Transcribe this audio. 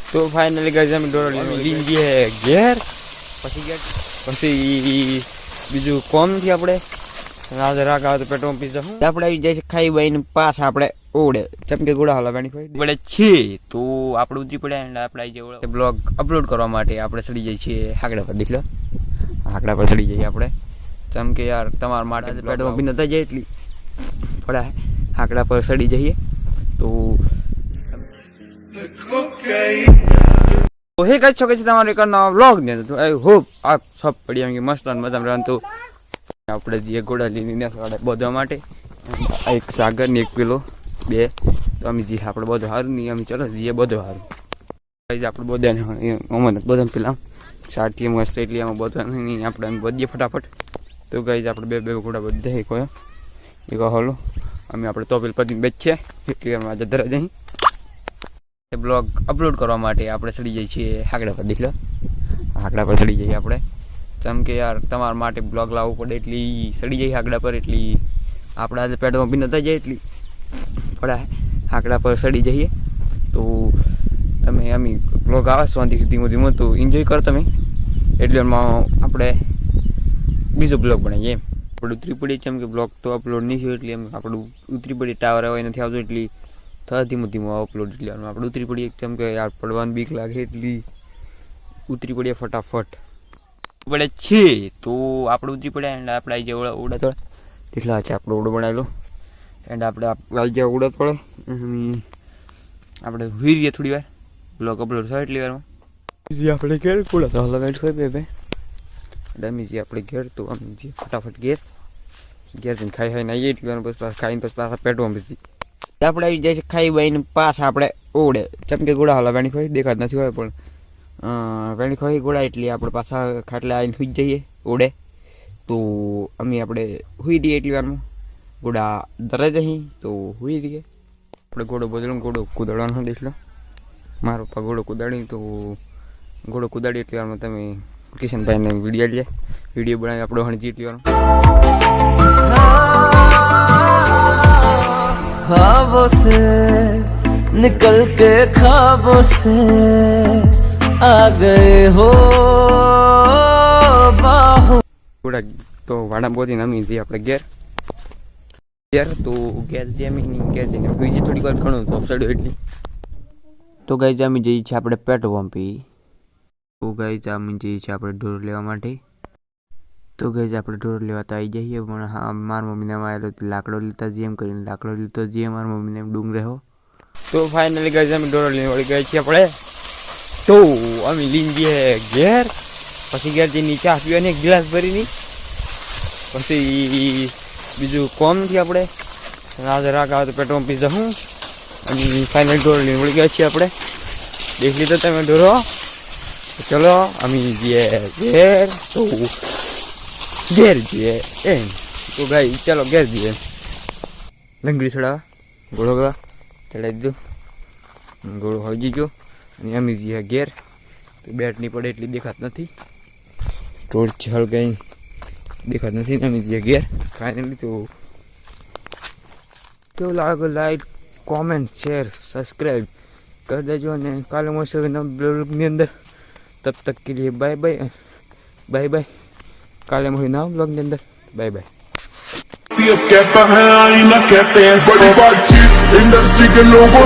તો finally guys અમે ડોરો લઈને જઈએ ઘેર પછી બીજું કોમ થી આપણે આજે રાખ આવે તો પેટ્રોલ પી જશું આપણે આવી જાય છે ખાઈ બાઈને પાછા આપણે ઓડે ચમકે ગોળા હલાવાની હોય બળે છે તો આપણે ઉતરી પડ્યા અને આપણે આવી જાય બ્લોગ અપલોડ કરવા માટે આપણે ચડી જઈએ છીએ હાકડા પર દેખ લો હાકડા પર ચડી જઈએ આપણે ચમકે યાર તમારા માટે પેટ્રોલ પી નતા જાય એટલી પડ્યા હાકડા પર ચડી જઈએ તો હે કહી શકો છો તમારે એક નવા વ્લોગ ને તો આઈ હોપ આપ સબ પડ્યા કે મસ્ત અને મજામાં રહે તો આપણે જે ઘોડા લઈને નેસવાડે બધા માટે એક સાગર ને એક પેલો બે તો અમે જે આપણે બધું સારું નહીં અમે ચલો જઈએ બધું સારું આપણે બધાને અમને બધા પેલા સાટી મસ્ત એટલી આમાં બધા નહીં આપણે વધીએ ફટાફટ તો ગઈ આપણે બે ઘોડા બધા કોઈ એક હલો અમે આપણે તોપેલ પતિને બેચીએ એટલી અમે આજે ધરે જઈ બ્લોગ અપલોડ કરવા માટે આપણે ચડી જઈએ છીએ હાકડા પર દેખ લો હાકડા પર ચડી જઈએ આપણે ચમકે યાર તમારા માટે બ્લોગ લાવવું પડે એટલી ચડી જઈએ હાકડા પર એટલી આપણે આજે પેટમાં બી નતા જાય એટલી પડ્યા હાકડા પર ચડી જઈએ તો તમે અમે બ્લોગ આવે શાંતિ ધીમો ધીમો તો એન્જોય કરો તમે એટલે આપણે બીજો બ્લોગ બનાવીએ એમ આપણે ઉતરી પડીએ કેમ કે બ્લોગ તો અપલોડ નહીં થયો એટલે એમ આપણે ઉતરી પડીએ ટાવર આવે નથી આવતો એટલી થયા ધીમું ધીમું અપલોડ એટલે આપણે ઉતરી પડીએ કેમ કે યાર પડવાની બીક લાગે એટલી ઉતરી પડીએ ફટાફટ પડે છે તો આપણે ઉતરી પડ્યા એન્ડ આપણે આવી જાય ઉડા થોડા એટલા છે આપણે ઓડો બનાવેલો એન્ડ આપણે આવી જાય ઉડા થોડે આપણે હુઈ રહીએ થોડી વાર બ્લોગ અપલોડ થાય એટલી વારમાં આપણે ઘેર કુડા તો હલાવેટ હોય બે ડમી જે આપણે ઘેર તો અમે જે ફટાફટ ઘેર જઈને ખાઈ ખાઈને આવીએ એટલી વાર બસ ખાઈને પછી પાછા પેટમાં પછી આપણે આવી જાય છે ખાઈ બાઈને પાછા આપણે ઓડે ચમકે ગોળા હલાવવાની હોય દેખાત નથી હોય પણ વેણી ખોઈ ગોળા એટલી આપણે પાછા ખાટલા આવીને સુઈ જઈએ ઓડે તો અમે આપણે સુઈ રહીએ એટલી વારમાં ગોળા ધરે જઈએ તો સુઈ રહીએ આપણે ઘોડો બદલો ઘોડો કુદાડવાનો દેખ લો મારો પપ્પા ઘોડો કુદાડી તો ઘોડો કુદાડી એટલી વારમાં તમે કિશનભાઈને વિડીયો બનાવી આપણો હણજી એટલી વારમાં ख्वाबों से निकल के ख्वाबों से आ गए हो बाहों થોડા તો વાડા બોધીને અમે જે આપણે ઘેર તો ઘેર જે અમે ઘેર જઈને બીજી થોડી વાર ઘણું તો સડ્યો એટલી તો ગાઈ અમે જઈએ છીએ આપણે પેટ્રોલ પંપી તો ગાઈ અમે જઈએ છીએ આપણે ઢોર લેવા માટે તો ગઈ આપણે ઢોર લેવા તો આવી જઈએ પણ હા મારા મમ્મીને આવેલો લાકડો લેતા જઈએ એમ કરીને લાકડો લીધો જઈએ મારા મમ્મીને એમ ડુંગરે હો તો ફાઇનલી ગઈ અમે ઢોર લઈને વળી ગયા છીએ આપણે તો અમે લઈને જઈએ ઘેર પછી ઘેર જઈને ચા પીવાની એક ગ્લાસ ભરીની પછી બીજું કોમ નથી આપણે આજે રાખ આવે તો પેટ્રોલ પી જશું અને ફાઇનલ ઢોર લઈને વળી ગયા છીએ આપણે દેખ લીધો તમે ઢોરો ચલો અમે જઈએ ઘેર તો ઘેર જઈએ એમ તો ભાઈ ચાલો ઘેર જઈએ લંગડી ચડાવવા ઘોડો ગવા ચડાવી દીધું ઘોડો હજી ગયો અને અમે જઈએ ઘેર તો બેટ નહીં પડે એટલી દેખાત નથી રોડ છળ કંઈ દેખાત નથી ને અમે જઈએ ઘેર ફાઇનલી તો કેવું લાગે લાઈક કોમેન્ટ શેર સબસ્ક્રાઈબ કરી દેજો અને કાલે મળશે બ્લોગની અંદર તબ તક કે લીએ બાય બાય બાય બાય काले मुझे नाम ब्लॉग के अंदर बाय बाय कहता है आईना कहते हैं बड़ी बातचीत इंडस्ट्री के लोगों